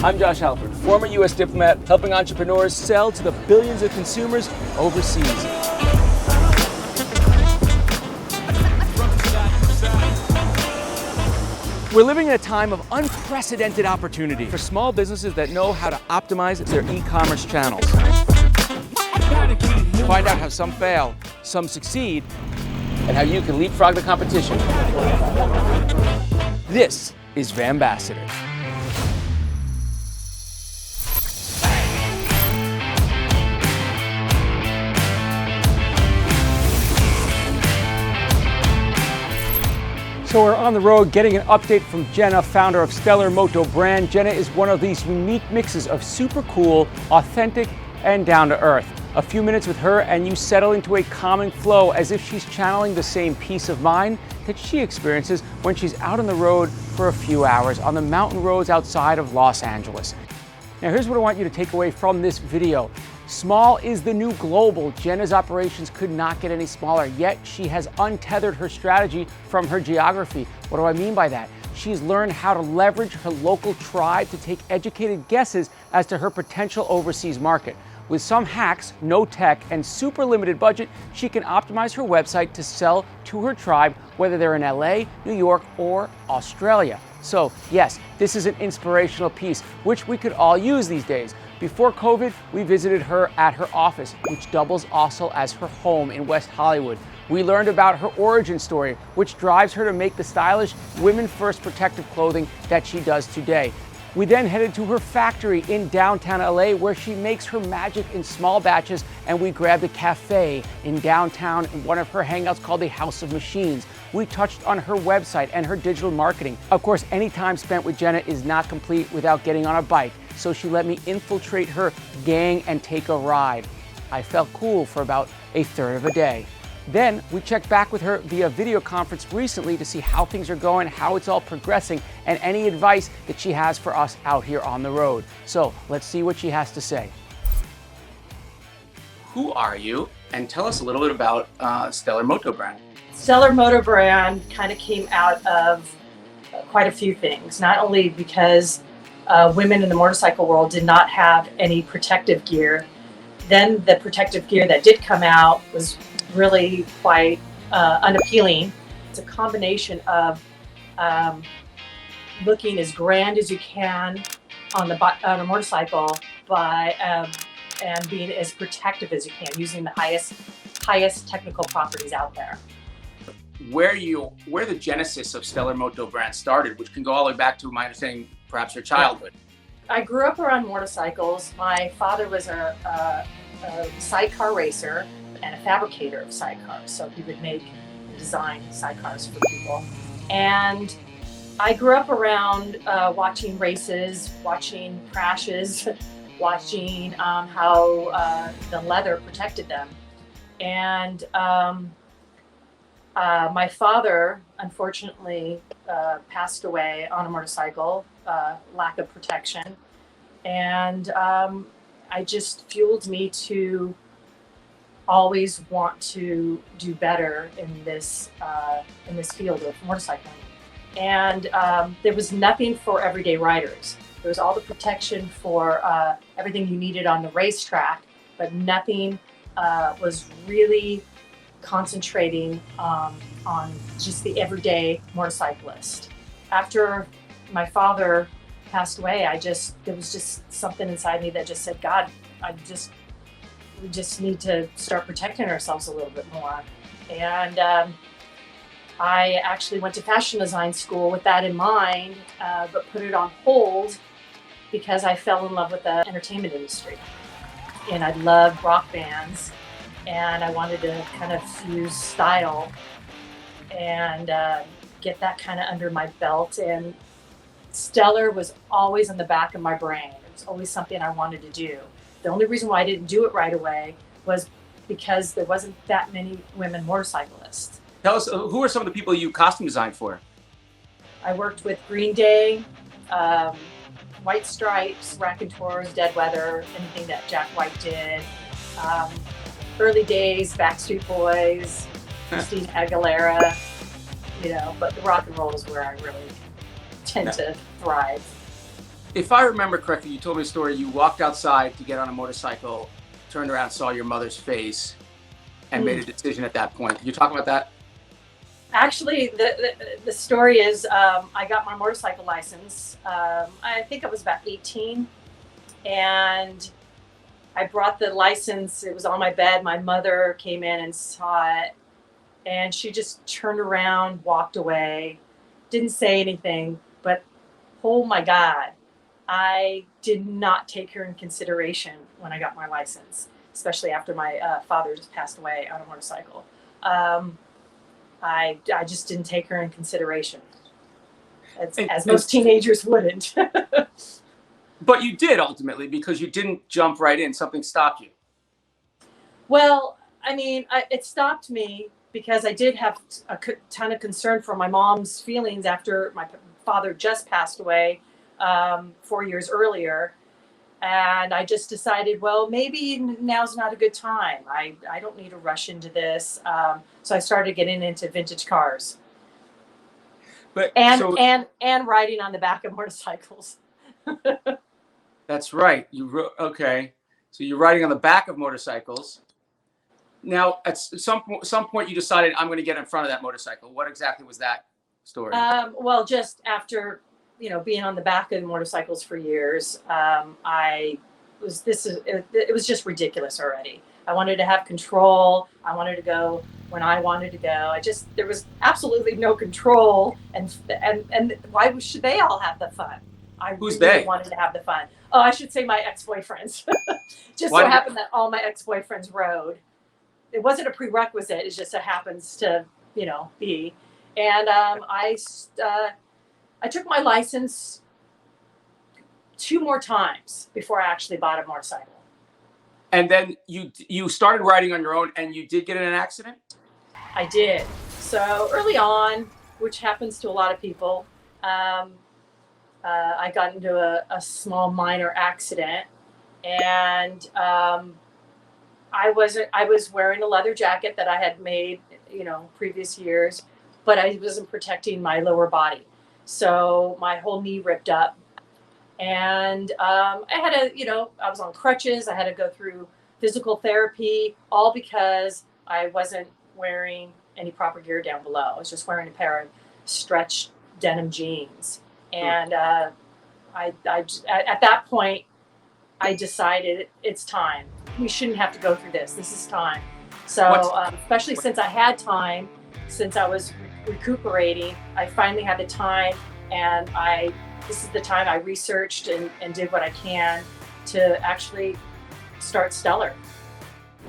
I'm Josh Halpern, former U.S. diplomat, helping entrepreneurs sell to the billions of consumers overseas. We're living in a time of unprecedented opportunity for small businesses that know how to optimize their e-commerce channels. Find out how some fail, some succeed, and how you can leapfrog the competition. This is VanBassador. So we're on the road getting an update from Jenna, founder of Stellar Moto brand. Jenna is one of these unique mixes of super cool, authentic, and down to earth. A few minutes with her and you settle into a calming flow as if she's channeling the same peace of mind that she experiences when she's out on the road for a few hours on the mountain roads outside of Los Angeles. Now here's what I want you to take away from this video. Small is the new global. Jenna's operations could not get any smaller, yet she has untethered her strategy from her geography. What do I mean by that? She's learned how to leverage her local tribe to take educated guesses as to her potential overseas market. With some hacks, no tech, and super limited budget, she can optimize her website to sell to her tribe, whether they're in LA, New York, or Australia. So yes, this is an inspirational piece, which we could all use these days. Before COVID, we visited her at her office, which doubles also as her home in West Hollywood. We learned about her origin story, which drives her to make the stylish, women-first protective clothing that she does today. We then headed to her factory in downtown LA where she makes her magic in small batches, and we grabbed a cafe in downtown in one of her hangouts called the House of Machines. We touched on her website and her digital marketing. Of course, any time spent with Jenna is not complete without getting on a bike, so she let me infiltrate her gang and take a ride. I felt cool for about a third of a day. Then we checked back with her via video conference recently to see how things are going, how it's all progressing, and any advice that she has for us out here on the road. So let's see what she has to say. Who are you? And tell us a little bit about Stellar Moto brand. Stellar Moto brand kind of came out of quite a few things. Not only because women in the motorcycle world did not have any protective gear, then the protective gear that did come out was really quite unappealing. It's a combination of looking as grand as you can on a motorcycle and being as protective as you can, using the highest technical properties out there. Where the genesis of Stellar Moto brand started, which can go all the way back to my understanding, perhaps your childhood. I grew up around motorcycles. My father was a sidecar racer and a fabricator of sidecars, so he would make and design sidecars for people. And I grew up around watching races, watching crashes, watching how the leather protected them. And my father, unfortunately, passed away on a motorcycle, lack of protection. And I just fueled me to always want to do better in this field of motorcycling. And there was nothing for everyday riders. There was all the protection for everything you needed on the racetrack, but nothing was really concentrating on just the everyday motorcyclist. After my father passed away, there was just something inside me that just said, God, we just need to start protecting ourselves a little bit more. And I actually went to fashion design school with that in mind, but put it on hold because I fell in love with the entertainment industry. And I loved rock bands, and I wanted to kind of fuse style and get that kind of under my belt. And Stellar was always in the back of my brain. It was always something I wanted to do. The only reason why I didn't do it right away was because there wasn't that many women motorcyclists. Tell us, who are some of the people you costume designed for? I worked with Green Day, White Stripes, Raconteurs, Dead Weather, anything that Jack White did. Early days, Backstreet Boys, Christina Aguilera, but the rock and roll is where I really tend to thrive. If I remember correctly, you told me a story. You walked outside to get on a motorcycle, turned around, saw your mother's face, and made a decision at that point. Can you talk about that? Actually, the story is I got my motorcycle license. I think I was about 18, and I brought the license. It was on my bed. My mother came in and saw it, and she just turned around, walked away, didn't say anything. But oh my God, I did not take her in consideration when I got my license, especially after my father just passed away on a motorcycle. I just didn't take her in consideration, as most teenagers wouldn't. But you did ultimately, because you didn't jump right in. Something stopped you. Well, I mean, it stopped me because I did have a ton of concern for my mom's feelings after my father just passed away 4 years earlier. And I just decided, well, maybe now's not a good time. I don't need to rush into this. So I started getting into vintage cars and riding on the back of motorcycles. That's right. Okay. So you're riding on the back of motorcycles. Now, at some point, you decided, I'm going to get in front of that motorcycle. What exactly was that story? Well, just after being on the back of motorcycles for years, it was just ridiculous already. I wanted to have control. I wanted to go when I wanted to go. There was absolutely no control, and why should they all have the fun? Who's really they? wanted to have the fun. Oh, I should say my ex-boyfriends. Just so happened that all my ex-boyfriends rode. It wasn't a prerequisite. It just so happens to, be. And I took my license 2 more times before I actually bought a motorcycle. And then you started riding on your own, and you did get in an accident? I did. So early on, which happens to a lot of people, I got into a small minor accident, and I was wearing a leather jacket that I had made, previous years, but I wasn't protecting my lower body. So my whole knee ripped up, and I was on crutches. I had to go through physical therapy, all because I wasn't wearing any proper gear down below. I was just wearing a pair of stretch denim jeans. And at that point, I decided it's time. We shouldn't have to go through this. This is time. So especially since I had time, since I was recuperating, I finally had the time, and this is the time I researched and did what I can to actually start Stellar.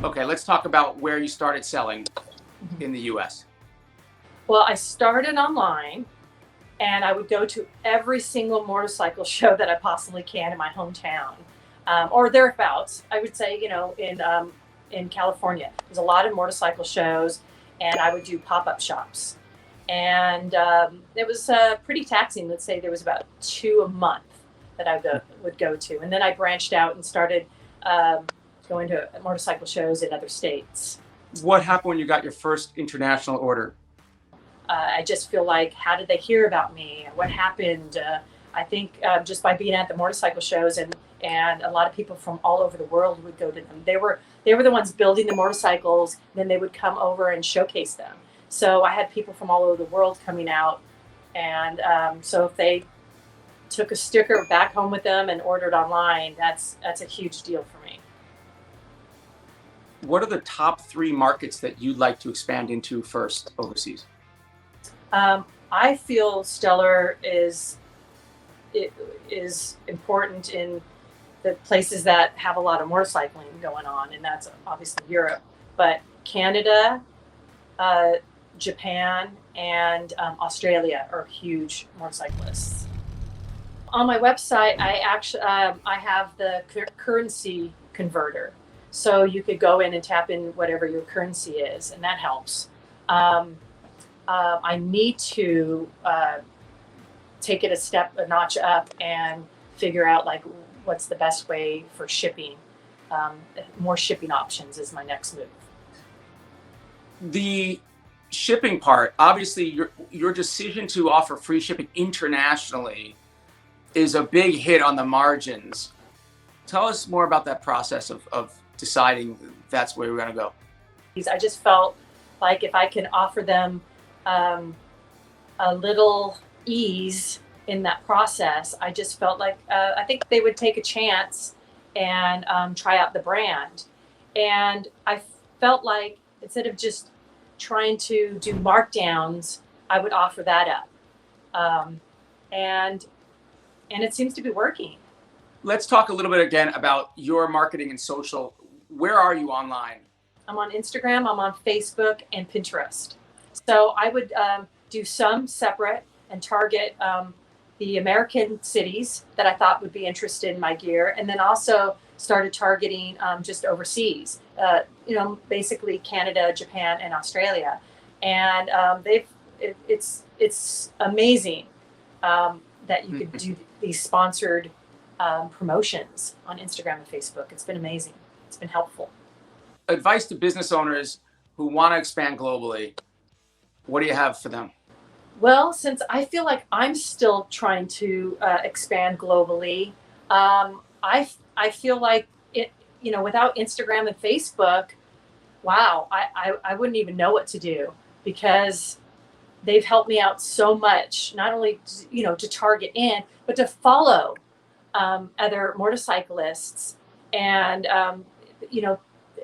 Okay, let's talk about where you started selling in the US. Well, I started online, and I would go to every single motorcycle show that I possibly can in my hometown, or thereabouts. I would say, in California, there's a lot of motorcycle shows, and I would do pop-up shops. And it was pretty taxing. Let's say there was about 2 a month that I would go to. And then I branched out and started going to motorcycle shows in other states. What happened when you got your first international order? I just feel like, how did they hear about me? What happened? I think just by being at the motorcycle shows, and a lot of people from all over the world would go to them. They were the ones building the motorcycles. Then they would come over and showcase them. So I had people from all over the world coming out, and so if they took a sticker back home with them and ordered online, that's a huge deal for me. What are the top 3 markets that you'd like to expand into first overseas? I feel Stellar is important in the places that have a lot of motorcycling going on, and that's obviously Europe, but Canada, Japan, and Australia are huge motorcyclists. On my website, I have the currency converter, so you could go in and tap in whatever your currency is, and that helps. I need to take it a notch up and figure out what's the best way for shipping. More shipping options is my next move. The shipping part, obviously your decision to offer free shipping internationally is a big hit on the margins. Tell us more about that process of deciding that's where we're going to go. I just felt like if I can offer them a little ease in that process, I just felt like I think they would take a chance and try out the brand. And I felt like instead of just trying to do markdowns, I would offer that up. And it seems to be working. Let's talk a little bit again about your marketing and social. Where are you online? I'm on Instagram, I'm on Facebook and Pinterest. So I would do some separate and target the American cities that I thought would be interested in my gear, and then also started targeting just overseas, basically Canada, Japan, and Australia. And it's amazing that you could do these sponsored promotions on Instagram and Facebook. It's been amazing. It's been helpful. Advice to business owners who want to expand globally, what do you have for them? Well, since I feel like I'm still trying to expand globally, I feel like it, without Instagram and Facebook, wow, I wouldn't even know what to do, because they've helped me out so much, not only, to target in, but to follow other motorcyclists and,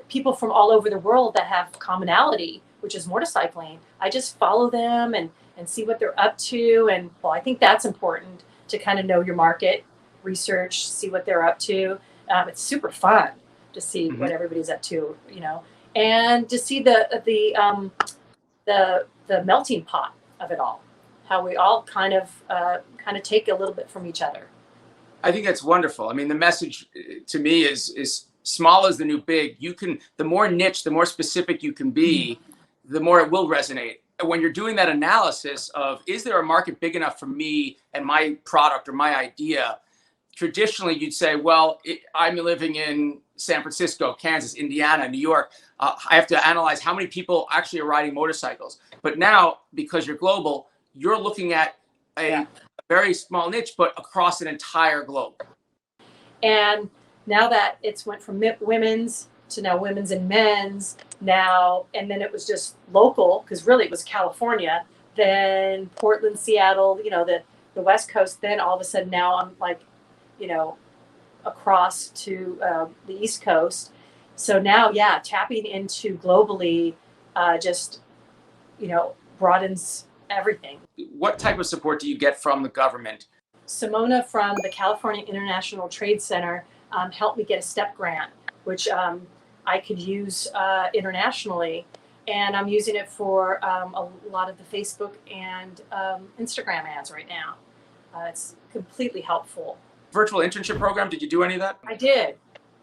people from all over the world that have commonality, which is motorcycling. I just follow them and see what they're up to. And well, I think that's important to kind of know your market, research, see what they're up to. It's super fun to see what everybody's up to, and to see the melting pot of it all, how we all kind of take a little bit from each other. I think that's wonderful. I mean, the message to me is small is the new big. The more niche, the more specific you can be, the more it will resonate. When you're doing that analysis of, is there a market big enough for me and my product or my idea? Traditionally, you'd say, well, I'm living in San Francisco, Kansas, Indiana, New York. I have to analyze how many people actually are riding motorcycles. But now, because you're global, you're looking at a very small niche, but across an entire globe. And now that it's went from women's to now women's and men's now, and then it was just local, because really it was California, then Portland, Seattle, the West Coast, then all of a sudden now I'm like, across to the East Coast. So now, tapping into globally just, broadens everything. What type of support do you get from the government? Simona from the California International Trade Center helped me get a STEP grant, which I could use internationally. And I'm using it for a lot of the Facebook and Instagram ads right now. It's completely helpful. Virtual internship program, did you do any of that? I did.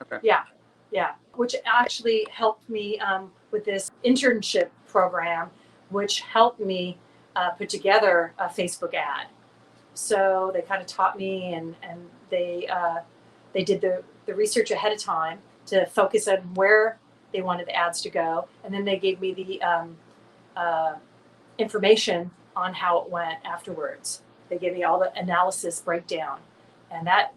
Okay. Yeah. Which actually helped me with this internship program, which helped me put together a Facebook ad. So they kind of taught me, and they did the research ahead of time to focus on where they wanted the ads to go. And then they gave me the information on how it went afterwards. They gave me all the analysis breakdown. And that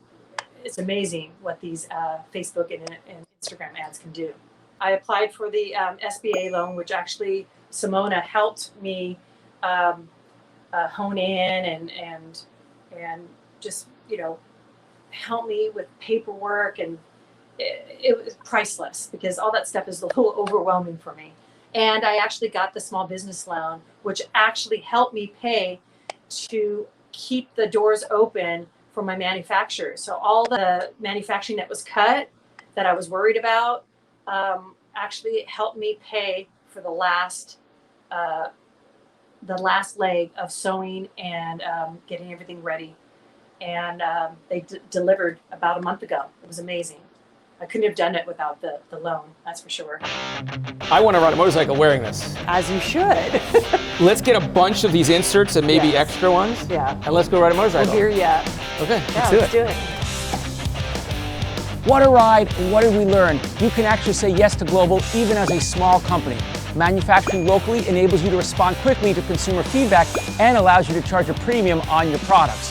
is amazing what these Facebook and Instagram ads can do. I applied for the SBA loan, which actually Simona helped me hone in and just, help me with paperwork. And it was priceless, because all that stuff is a little overwhelming for me. And I actually got the small business loan, which actually helped me pay to keep the doors open for my manufacturers. So all the manufacturing that was cut that I was worried about actually helped me pay for the last leg of sewing and getting everything ready. And they delivered about a month ago. It was amazing. I couldn't have done it without the loan, that's for sure. I want to ride a motorcycle wearing this. As you should. Let's get a bunch of these inserts and maybe extra ones. Yeah. And let's go ride a motorcycle. We'll hear ya. Okay, Yeah, let's do it. What a ride, and what did we learn? You can actually say yes to global even as a small company. Manufacturing locally enables you to respond quickly to consumer feedback and allows you to charge a premium on your products.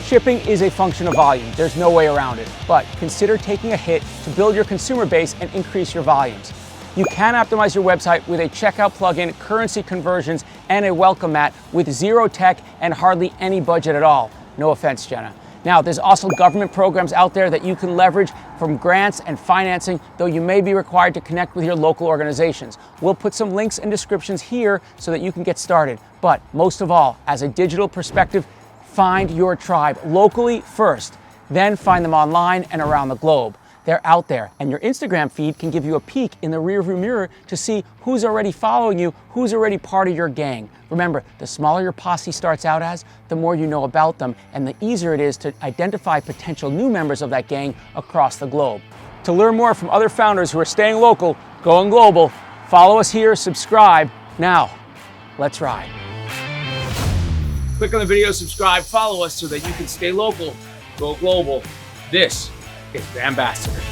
Shipping is a function of volume. There's no way around it. But consider taking a hit to build your consumer base and increase your volumes. You can optimize your website with a checkout plugin, currency conversions, and a welcome mat with zero tech and hardly any budget at all. No offense, Jenna. Now, there's also government programs out there that you can leverage from grants and financing, though you may be required to connect with your local organizations. We'll put some links and descriptions here so that you can get started. But most of all, as a digital perspective, find your tribe locally first, then find them online and around the globe. They're out there, and your Instagram feed can give you a peek in the rearview mirror to see who's already following you, who's already part of your gang. Remember, the smaller your posse starts out as, the more you know about them, and the easier it is to identify potential new members of that gang across the globe. To learn more from other founders who are staying local, going global, follow us here, subscribe. Now, let's ride. Click on the video, subscribe, follow us so that you can stay local, go global. This is VanBassador.